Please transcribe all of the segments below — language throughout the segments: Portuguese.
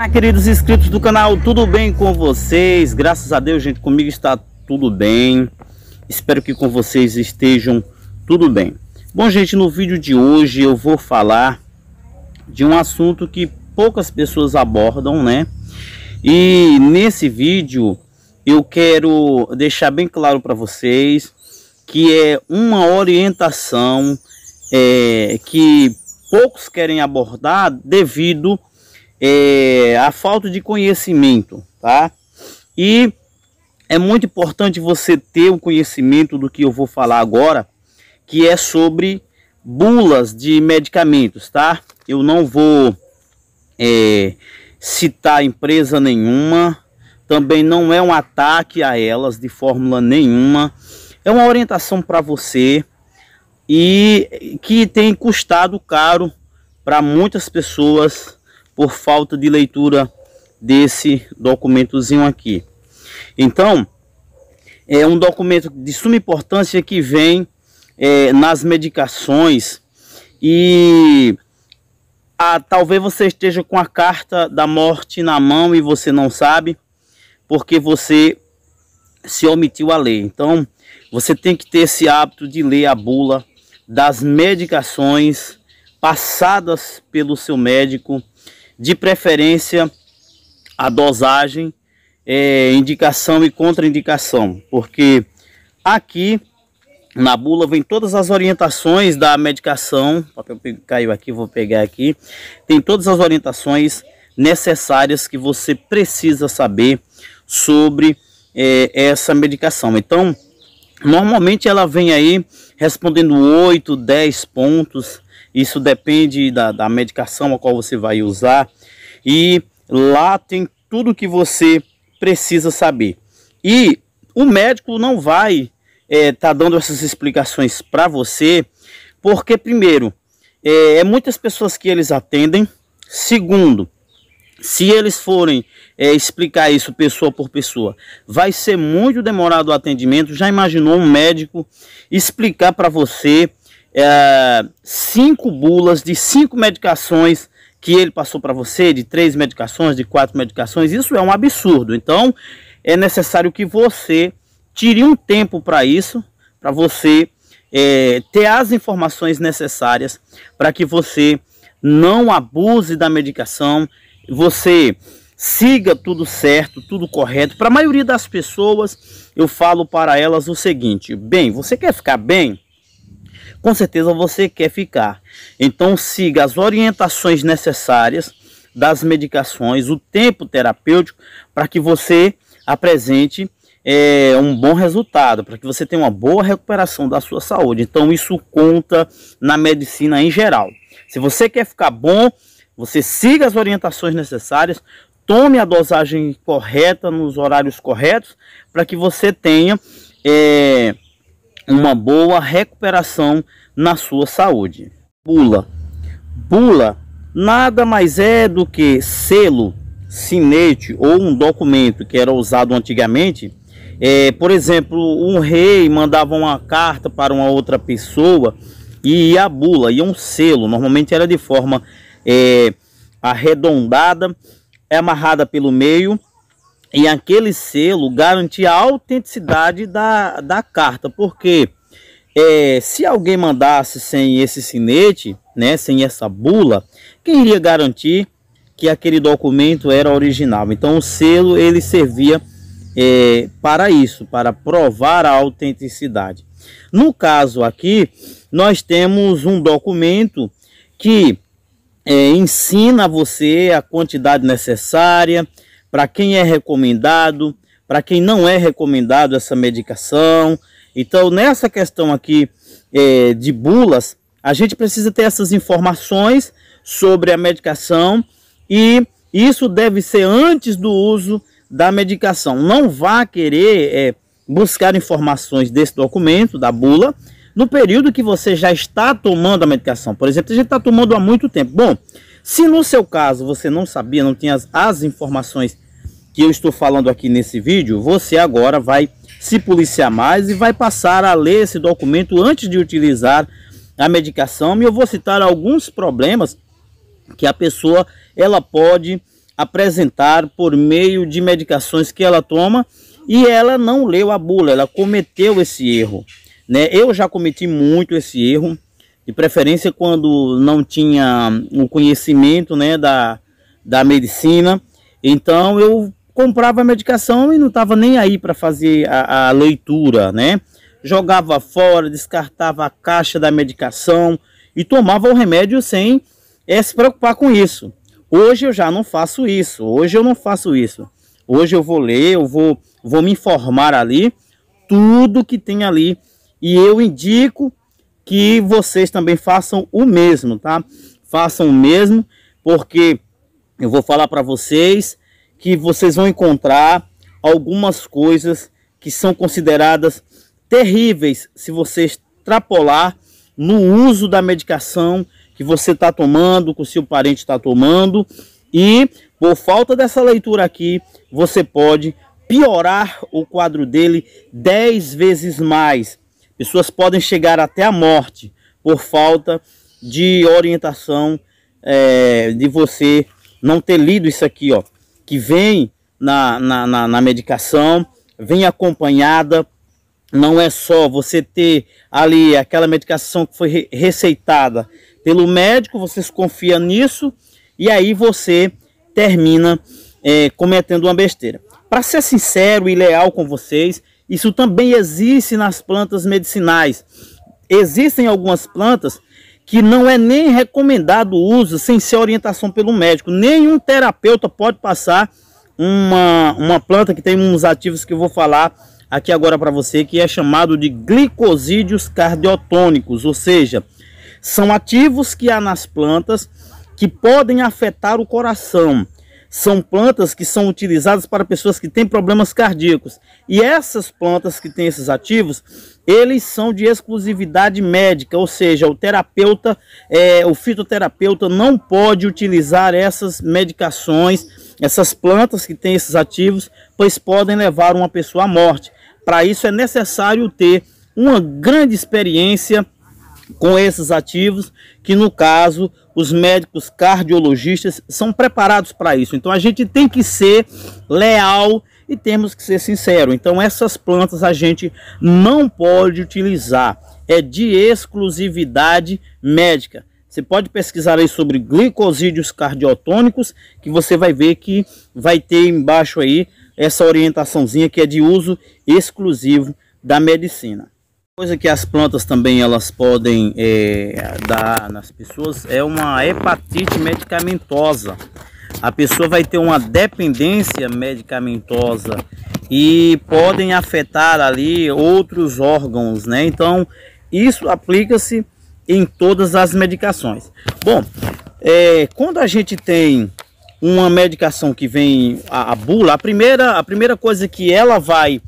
Queridos inscritos do canal, tudo bem com vocês? Graças a Deus, gente, comigo está tudo bem. Espero que com vocês estejam tudo bem. Bom, gente, no vídeo de hoje eu vou falar de um assunto que poucas pessoas abordam, né? E nesse vídeo eu quero deixar bem claro para vocês que é uma orientação que poucos querem abordar devido a falta de conhecimento, tá? E é muito importante você ter o conhecimento do que eu vou falar agora, que é sobre bulas de medicamentos, tá? Eu não vou citar empresa nenhuma, também não é um ataque a elas de forma nenhuma, é uma orientação para você e que tem custado caro para muitas pessoas por falta de leitura desse documentozinho aqui. Então, é um documento de suma importância que vem nas medicações e talvez você esteja com a carta da morte na mão e você não sabe, porque você se omitiu a ler. Então, você tem que ter esse hábito de ler a bula das medicações passadas pelo seu médico, de preferência a dosagem, indicação e contraindicação, porque aqui na bula vem todas as orientações da medicação. O papel caiu aqui, vou pegar aqui. Tem todas as orientações necessárias que você precisa saber sobre essa medicação. Então, normalmente ela vem aí respondendo 8, 10 pontos. Isso depende da medicação a qual você vai usar. E lá tem tudo que você precisa saber. E o médico não vai tá dando essas explicações para você, porque primeiro, muitas pessoas que eles atendem. Segundo, se eles forem explicar isso pessoa por pessoa, vai ser muito demorado o atendimento. Já imaginou um médico explicar para você 5 bulas de 5 medicações que ele passou para você, de 3 medicações, de 4 medicações? Isso é um absurdo. Então é necessário que você tire um tempo para isso, para você ter as informações necessárias para que você não abuse da medicação, você siga tudo certo, tudo correto. Para a maioria das pessoas eu falo para elas o seguinte: bem, você quer ficar bem? Com certeza você quer ficar. Então siga as orientações necessárias das medicações, o tempo terapêutico, para que você apresente um bom resultado, para que você tenha uma boa recuperação da sua saúde. Então isso conta na medicina em geral. Se você quer ficar bom, você siga as orientações necessárias, tome a dosagem correta nos horários corretos, para que você tenha uma boa recuperação na sua saúde. Bula nada mais é do que selo, sinete ou um documento que era usado antigamente. Por exemplo, um rei mandava uma carta para uma outra pessoa e a bula e um selo, normalmente era de forma arredondada, amarrada pelo meio, e aquele selo garantia a autenticidade da carta, porque se alguém mandasse sem esse sinete, né, sem essa bula, quem iria garantir que aquele documento era original? Então o selo ele servia para isso, para provar a autenticidade. No caso aqui, nós temos um documento que ensina a você a quantidade necessária, para quem é recomendado, para quem não é recomendado essa medicação. Então nessa questão aqui de bulas, a gente precisa ter essas informações sobre a medicação, e isso deve ser antes do uso da medicação. Não vá querer buscar informações desse documento, da bula, no período que você já está tomando a medicação. Por exemplo, a gente está tomando há muito tempo. Bom, se no seu caso você não sabia, não tinha as informações que eu estou falando aqui nesse vídeo, você agora vai se policiar mais e vai passar a ler esse documento antes de utilizar a medicação. E eu vou citar alguns problemas que a pessoa ela pode apresentar por meio de medicações que ela toma e ela não leu a bula, ela cometeu esse erro, né? Eu já cometi muito esse erro, de preferência quando não tinha o conhecimento, né, da medicina. Então eu comprava a medicação e não estava nem aí para fazer a leitura, né? Jogava fora, descartava a caixa da medicação e tomava o remédio sem se preocupar com isso. Hoje eu já não faço isso. Hoje eu não faço isso. Hoje eu vou ler, eu vou me informar ali, tudo que tem ali. E eu indico que vocês também façam o mesmo, tá? Façam o mesmo, porque eu vou falar para vocês que vocês vão encontrar algumas coisas que são consideradas terríveis se você extrapolar no uso da medicação que você está tomando, que o seu parente está tomando, e por falta dessa leitura aqui, você pode piorar o quadro dele 10 vezes mais. Pessoas podem chegar até a morte por falta de orientação, de você não ter lido isso aqui, ó, que vem na medicação, vem acompanhada. Não é só você ter ali aquela medicação que foi receitada pelo médico, você se confia nisso e aí você termina cometendo uma besteira. Para ser sincero e leal com vocês, isso também existe nas plantas medicinais. Existem algumas plantas que não é nem recomendado o uso sem ser orientação pelo médico. Nenhum terapeuta pode passar uma planta que tem uns ativos que eu vou falar aqui agora para você, que é chamado de glicosídeos cardiotônicos, ou seja, são ativos que há nas plantas que podem afetar o coração. São plantas que são utilizadas para pessoas que têm problemas cardíacos. E essas plantas que têm esses ativos, eles são de exclusividade médica, ou seja, o terapeuta, o fitoterapeuta não pode utilizar essas medicações, essas plantas que têm esses ativos, pois podem levar uma pessoa à morte. Para isso é necessário ter uma grande experiência com esses ativos, que no caso os médicos cardiologistas são preparados para isso. Então a gente tem que ser leal e temos que ser sincero. Então essas plantas a gente não pode utilizar, é de exclusividade médica. Você pode pesquisar aí sobre glicosídeos cardiotônicos, que você vai ver que vai ter embaixo aí essa orientaçãozinha que é de uso exclusivo da medicina. Coisa que as plantas também elas podem dar nas pessoas é uma hepatite medicamentosa. A pessoa vai ter uma dependência medicamentosa e podem afetar ali outros órgãos, né? Então isso aplica-se em todas as medicações. Bom, quando a gente tem uma medicação que vem a bula, a primeira coisa que ela vai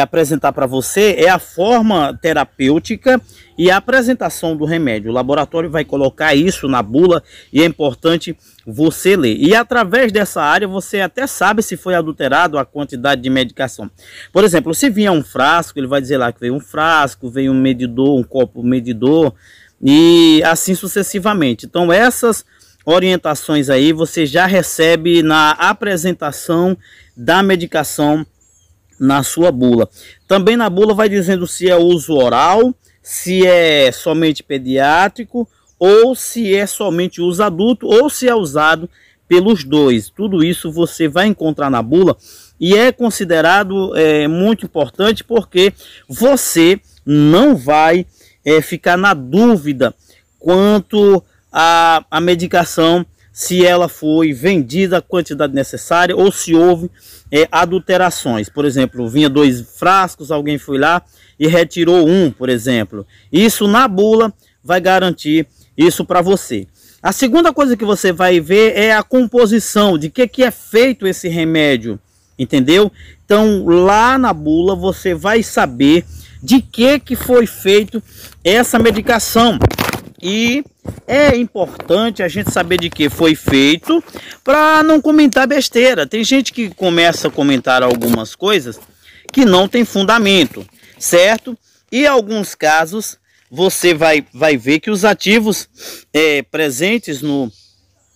apresentar para você é a forma terapêutica e a apresentação do remédio. O laboratório vai colocar isso na bula e é importante você ler. E através dessa área você até sabe se foi adulterado a quantidade de medicação. Por exemplo, se vier um frasco, ele vai dizer lá que veio um frasco, veio um medidor, um copo medidor e assim sucessivamente. Então essas orientações aí você já recebe na apresentação da medicação na sua bula. Também na bula vai dizendo se é uso oral, se é somente pediátrico ou se é somente uso adulto ou se é usado pelos dois. Tudo isso você vai encontrar na bula e é considerado muito importante porque você não vai ficar na dúvida quanto a medicação, se ela foi vendida a quantidade necessária ou se houve adulterações. Por exemplo, vinha 2 frascos, alguém foi lá e retirou um, por exemplo. Isso na bula vai garantir isso para você. A segunda coisa que você vai ver é a composição, de que é feito esse remédio, entendeu? Então lá na bula você vai saber de que foi feito essa medicação. E é importante a gente saber de que foi feito para não comentar besteira. Tem gente que começa a comentar algumas coisas que não tem fundamento, certo? E em alguns casos você vai ver que os ativos presentes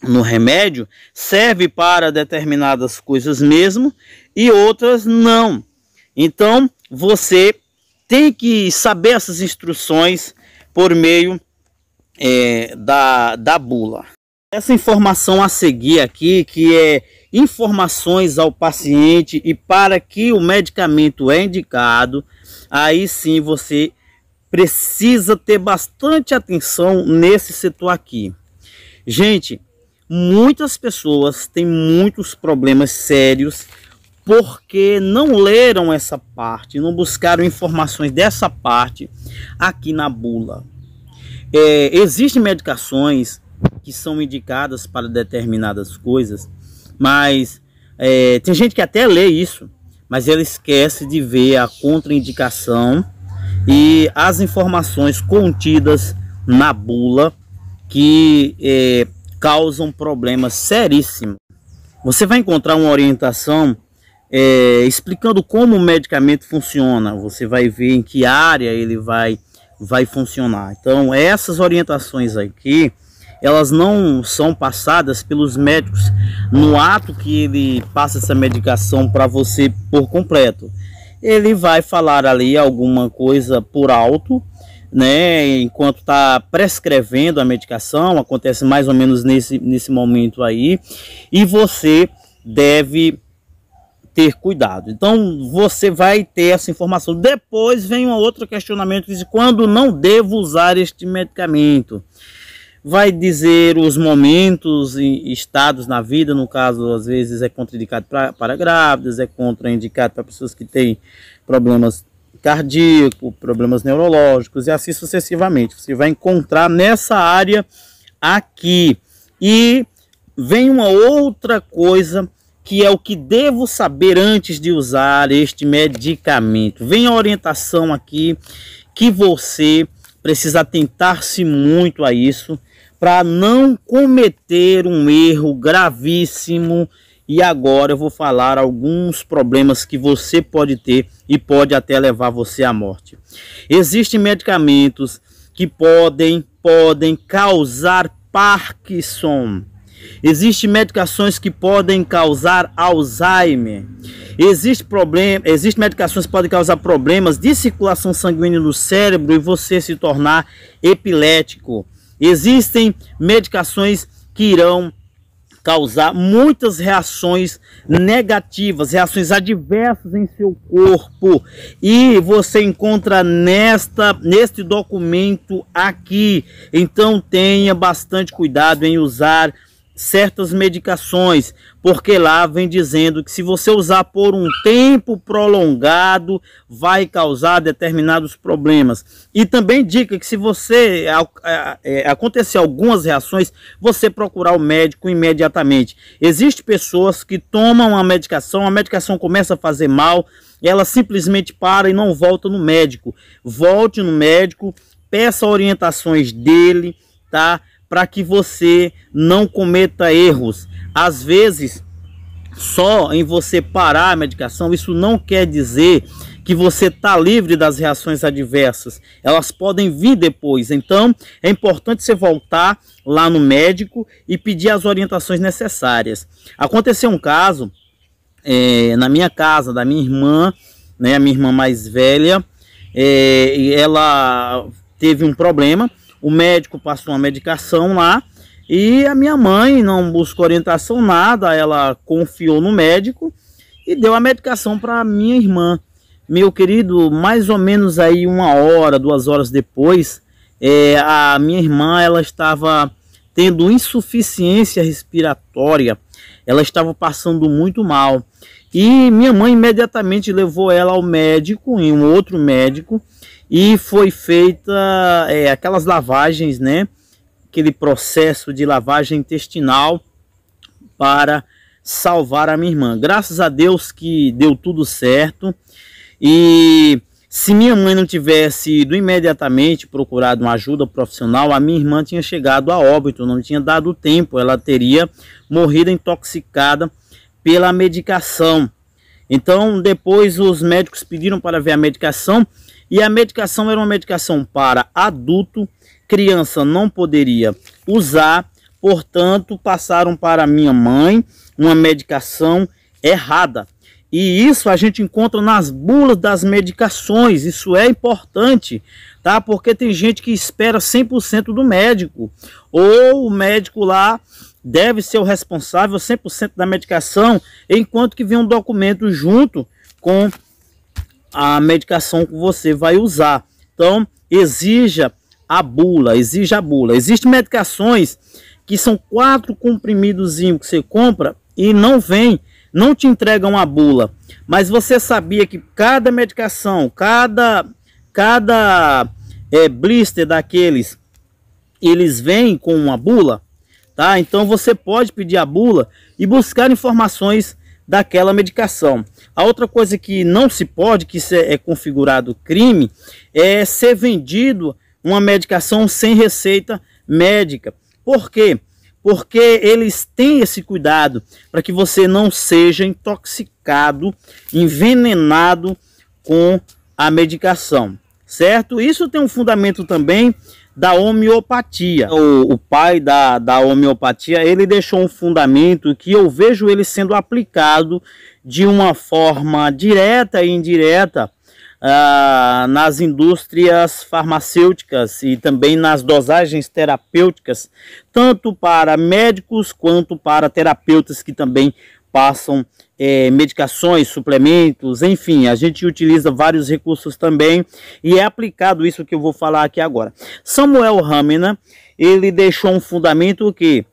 no remédio serve para determinadas coisas mesmo e outras não. Então você tem que saber essas instruções por meio da bula. Essa informação a seguir aqui, que é informações ao paciente e para que o medicamento é indicado, aí sim você precisa ter bastante atenção nesse setor aqui. Gente, muitas pessoas têm muitos problemas sérios porque não leram essa parte, não buscaram informações dessa parte aqui na bula. Existem medicações que são indicadas para determinadas coisas, mas tem gente que até lê isso, mas ela esquece de ver a contraindicação e as informações contidas na bula que causam problemas seríssimos. Você vai encontrar uma orientação explicando como o medicamento funciona. Você vai ver em que área ele vai funcionar. Então essas orientações aqui, elas não são passadas pelos médicos no ato que ele passa essa medicação para você por completo. Ele vai falar ali alguma coisa por alto, né, enquanto está prescrevendo a medicação, acontece mais ou menos nesse momento aí, e você deve ter cuidado. Então você vai ter essa informação. Depois vem um outro questionamento que diz quando não devo usar este medicamento. Vai dizer os momentos e estados na vida, no caso, às vezes é contraindicado para grávidas, é contraindicado para pessoas que têm problemas cardíacos, problemas neurológicos e assim sucessivamente. Você vai encontrar nessa área aqui. E vem uma outra coisa que é o que devo saber antes de usar este medicamento. Vem a orientação aqui que você precisa atentar-se muito a isso, para não cometer um erro gravíssimo. E agora eu vou falar alguns problemas que você pode ter e pode até levar você à morte. Existem medicamentos que podem causar Parkinson. Existem medicações que podem causar Alzheimer. Existem medicações que podem causar problemas de circulação sanguínea no cérebro e você se tornar epilético. Existem medicações que irão causar muitas reações negativas, reações adversas em seu corpo. E você encontra neste documento aqui. Então tenha bastante cuidado em usar certas medicações, porque lá vem dizendo que se você usar por um tempo prolongado vai causar determinados problemas. E também indica que se você acontecer algumas reações, você procurar o médico imediatamente. Existem pessoas que tomam a medicação começa a fazer mal, ela simplesmente para e não volta no médico. Volte no médico, peça orientações dele, tá? Para que você não cometa erros. Às vezes, só em você parar a medicação, isso não quer dizer que você está livre das reações adversas. Elas podem vir depois. Então, é importante você voltar lá no médico e pedir as orientações necessárias. Aconteceu um caso na minha casa, da minha irmã, né, a minha irmã mais velha, e ela teve um problema. O médico passou uma medicação lá e a minha mãe não buscou orientação, nada. Ela confiou no médico e deu a medicação para minha irmã. Meu querido, mais ou menos aí 1 hora, 2 horas depois, a minha irmã ela estava tendo insuficiência respiratória. Ela estava passando muito mal. E minha mãe imediatamente levou ela ao médico, em um outro médico, e foi feita aquelas lavagens, né? Aquele processo de lavagem intestinal para salvar a minha irmã. Graças a Deus que deu tudo certo. E se minha mãe não tivesse ido imediatamente procurado uma ajuda profissional, a minha irmã tinha chegado a óbito, não tinha dado tempo, ela teria morrido intoxicada pela medicação. Então depois os médicos pediram para ver a medicação, e a medicação era uma medicação para adulto. Criança não poderia usar, portanto passaram para minha mãe uma medicação errada. E isso a gente encontra nas bulas das medicações. Isso é importante, tá? Porque tem gente que espera 100% do médico, ou o médico lá deve ser o responsável 100% da medicação, enquanto que vem um documento junto com a medicação que você vai usar. Então, exija a bula, exija a bula. Existem medicações que são 4 comprimidos que você compra e não te entregam a bula. Mas você sabia que cada medicação, cada blister daqueles, eles vêm com uma bula, tá? Então você pode pedir a bula e buscar informações daquela medicação. A outra coisa que não se pode, que isso é configurado crime, é ser vendido uma medicação sem receita médica. Por quê? Porque eles têm esse cuidado para que você não seja intoxicado, envenenado com a medicação, certo? Isso tem um fundamento também da homeopatia. O pai da homeopatia, ele deixou um fundamento que eu vejo ele sendo aplicado de uma forma direta e indireta nas indústrias farmacêuticas e também nas dosagens terapêuticas, tanto para médicos quanto para terapeutas que também passam medicações, suplementos, enfim, a gente utiliza vários recursos também e é aplicado isso que eu vou falar aqui agora. Samuel Hahnemann, ele deixou um fundamento que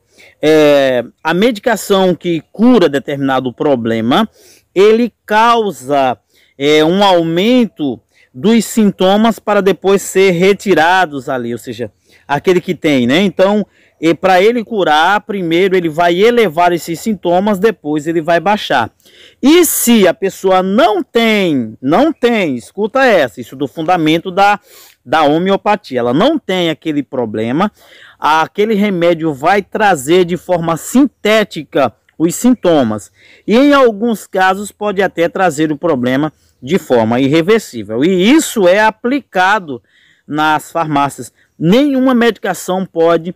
a medicação que cura determinado problema, ele causa um aumento dos sintomas para depois ser retirados ali, ou seja, aquele que tem, né? Então, para ele curar, primeiro ele vai elevar esses sintomas, depois ele vai baixar. E se a pessoa não tem, escuta isso do fundamento da homeopatia, ela não tem aquele problema, aquele remédio vai trazer de forma sintética os sintomas. E em alguns casos pode até trazer o problema de forma irreversível. E isso é aplicado nas farmácias. Nenhuma medicação pode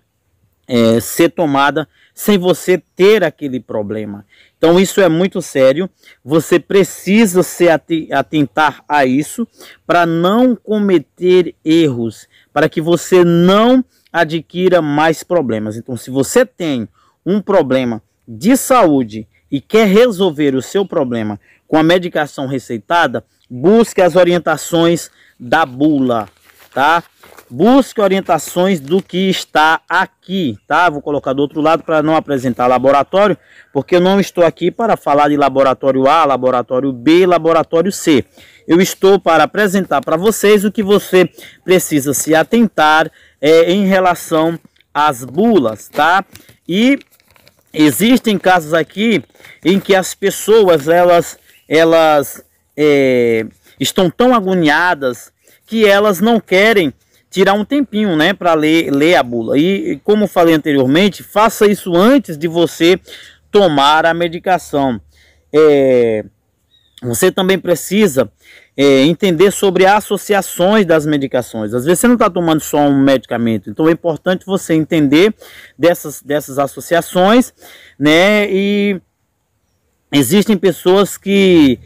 ser tomada sem você ter aquele problema. Então isso é muito sério, você precisa se atentar a isso para não cometer erros, para que você não adquira mais problemas. Então se você tem um problema de saúde e quer resolver o seu problema com a medicação receitada, busque as orientações da bula, tá? Busque orientações do que está aqui, tá? Vou colocar do outro lado para não apresentar laboratório, porque eu não estou aqui para falar de laboratório A, laboratório B, laboratório C. Eu estou para apresentar para vocês o que você precisa se atentar em relação às bulas, tá? E existem casos aqui em que as pessoas elas estão tão agoniadas que elas não querem tirar um tempinho, né, para ler a bula. E como falei anteriormente, faça isso antes de você tomar a medicação. Você também precisa entender sobre associações das medicações. Às vezes você não está tomando só um medicamento, então é importante você entender dessas associações, né? E existem pessoas que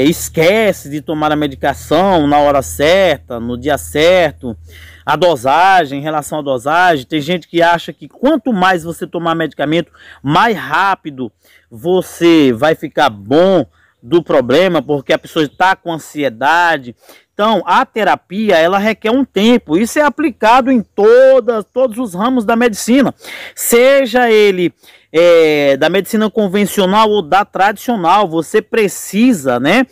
esquecem de tomar a medicação na hora certa, no dia certo, a dosagem, em relação à dosagem. Tem gente que acha que quanto mais você tomar medicamento, mais rápido você vai ficar bom do problema, porque a pessoa está com ansiedade. Então, a terapia, ela requer um tempo. Isso é aplicado em todos os ramos da medicina, seja ele da medicina convencional ou da tradicional. Você precisa, né,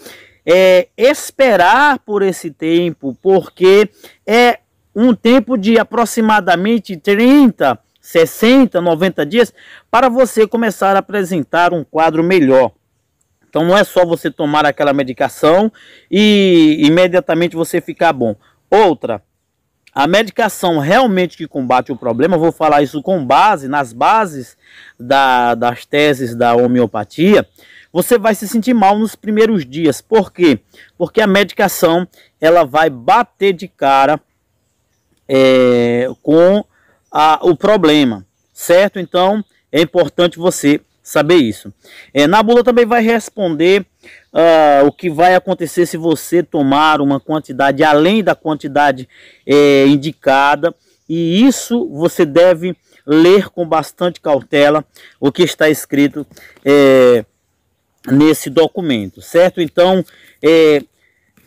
esperar por esse tempo, porque é um tempo de aproximadamente 30, 60, 90 dias para você começar a apresentar um quadro melhor. Então não é só você tomar aquela medicação e imediatamente você ficar bom. Outra, a medicação realmente que combate o problema, eu vou falar isso com base, nas bases das teses da homeopatia, você vai se sentir mal nos primeiros dias. Por quê? Porque a medicação, ela vai bater de cara com o problema, certo? Então é importante você saber isso. Na bula também vai responder o que vai acontecer se você tomar uma quantidade além da quantidade indicada, e isso você deve ler com bastante cautela o que está escrito nesse documento, certo? Então,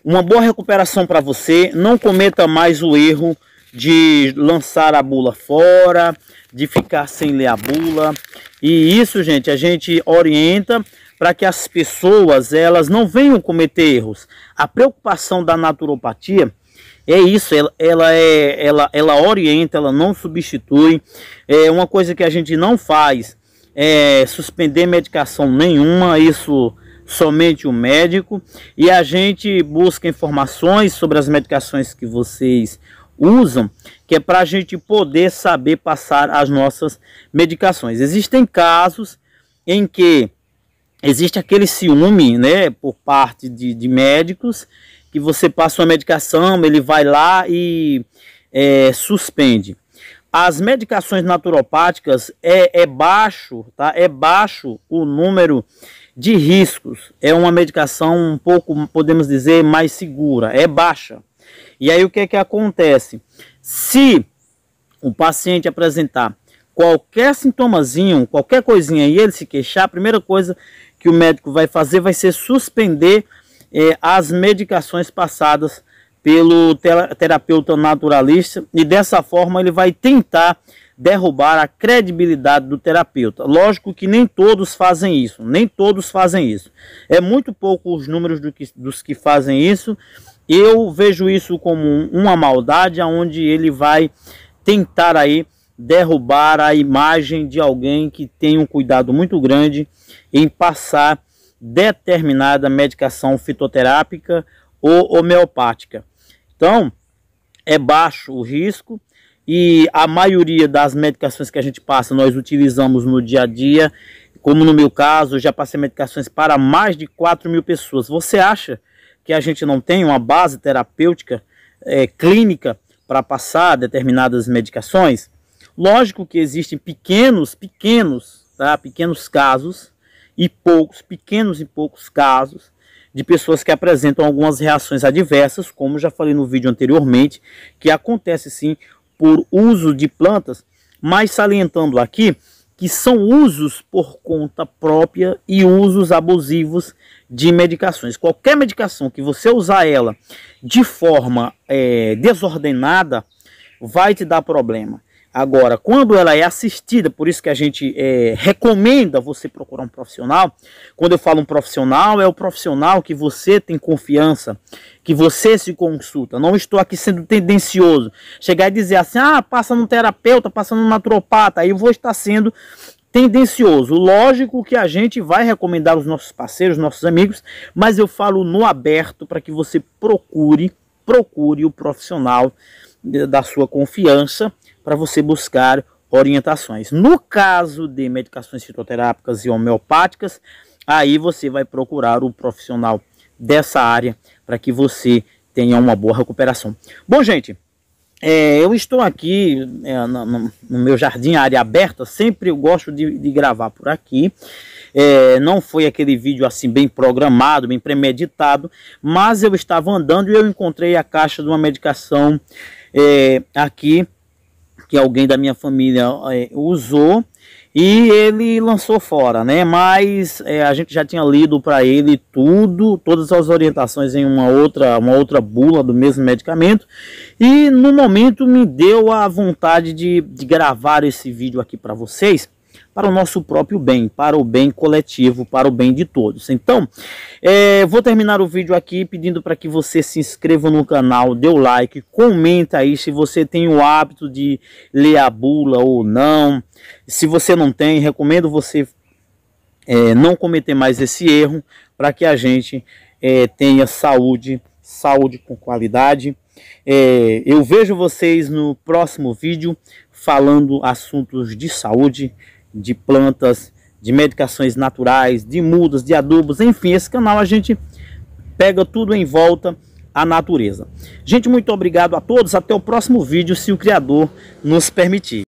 uma boa recuperação para você. Não cometa mais o erro de lançar a bula fora, de ficar sem ler a bula. E isso, gente, a gente orienta para que as pessoas elas não venham cometer erros. A preocupação da naturopatia é isso, ela orienta, ela não substitui. Uma coisa que a gente não faz é suspender medicação nenhuma, isso somente o médico. E a gente busca informações sobre as medicações que vocês usam, que é para a gente poder saber passar as nossas medicações. Existem casos em que existe aquele ciúme, né, por parte de médicos, que você passa uma medicação, ele vai lá e suspende. As medicações naturopáticas é baixo, tá? É baixo o número de riscos. É uma medicação um pouco, podemos dizer, mais segura, é baixa. E aí o que é que acontece? Se o paciente apresentar qualquer sintomazinho, qualquer coisinha e ele se queixar, a primeira coisa que o médico vai fazer vai ser suspender as medicações passadas pelo terapeuta naturalista, e dessa forma ele vai tentar derrubar a credibilidade do terapeuta. Lógico que nem todos fazem isso, nem todos fazem isso. É muito pouco os números dos que fazem isso. Eu vejo isso como uma maldade, onde ele vai tentar aí derrubar a imagem de alguém que tem um cuidado muito grande em passar determinada medicação fitoterápica ou homeopática. Então, é baixo o risco, e a maioria das medicações que a gente passa, nós utilizamos no dia a dia. Como no meu caso, eu já passei medicações para mais de 4.000 pessoas. Você acha que a gente não tem uma base terapêutica clínica para passar determinadas medicações? Lógico que existem pequenos casos e poucos casos de pessoas que apresentam algumas reações adversas, como já falei no vídeo anteriormente, que acontece sim por uso de plantas, mas salientando aqui que são usos por conta própria e usos abusivos de medicações. Qualquer medicação que você usar ela de forma desordenada vai te dar problema. Agora, quando ela é assistida, por isso que a gente recomenda você procurar um profissional. Quando eu falo um profissional, é o profissional que você tem confiança, que você se consulta. Não estou aqui sendo tendencioso. Chegar e dizer assim, passa no terapeuta, passa no naturopata, aí eu vou estar sendo tendencioso. Lógico que a gente vai recomendar os nossos parceiros, nossos amigos, mas eu falo no aberto para que você procure o profissional da sua confiança, para você buscar orientações. No caso de medicações fitoterápicas e homeopáticas, aí você vai procurar o profissional dessa área para que você tenha uma boa recuperação. Bom, gente, eu estou aqui no meu jardim, área aberta. Sempre eu gosto de gravar por aqui. Não foi aquele vídeo assim bem programado, bem premeditado, mas eu estava andando e eu encontrei a caixa de uma medicação aqui, que alguém da minha família usou, e ele lançou fora, né? Mas a gente já tinha lido para ele todas as orientações em uma outra bula do mesmo medicamento, e no momento me deu a vontade de gravar esse vídeo aqui para vocês, para o nosso próprio bem, para o bem coletivo, para o bem de todos. Então, vou terminar o vídeo aqui pedindo para que você se inscreva no canal, dê o like, comenta aí se você tem o hábito de ler a bula ou não. Se você não tem, recomendo você não cometer mais esse erro, para que a gente tenha saúde com qualidade. Eu vejo vocês no próximo vídeo falando assuntos de saúde, de plantas, de medicações naturais, de mudas, de adubos, enfim, esse canal a gente pega tudo em volta à natureza. Gente, muito obrigado a todos, até o próximo vídeo, se o Criador nos permitir.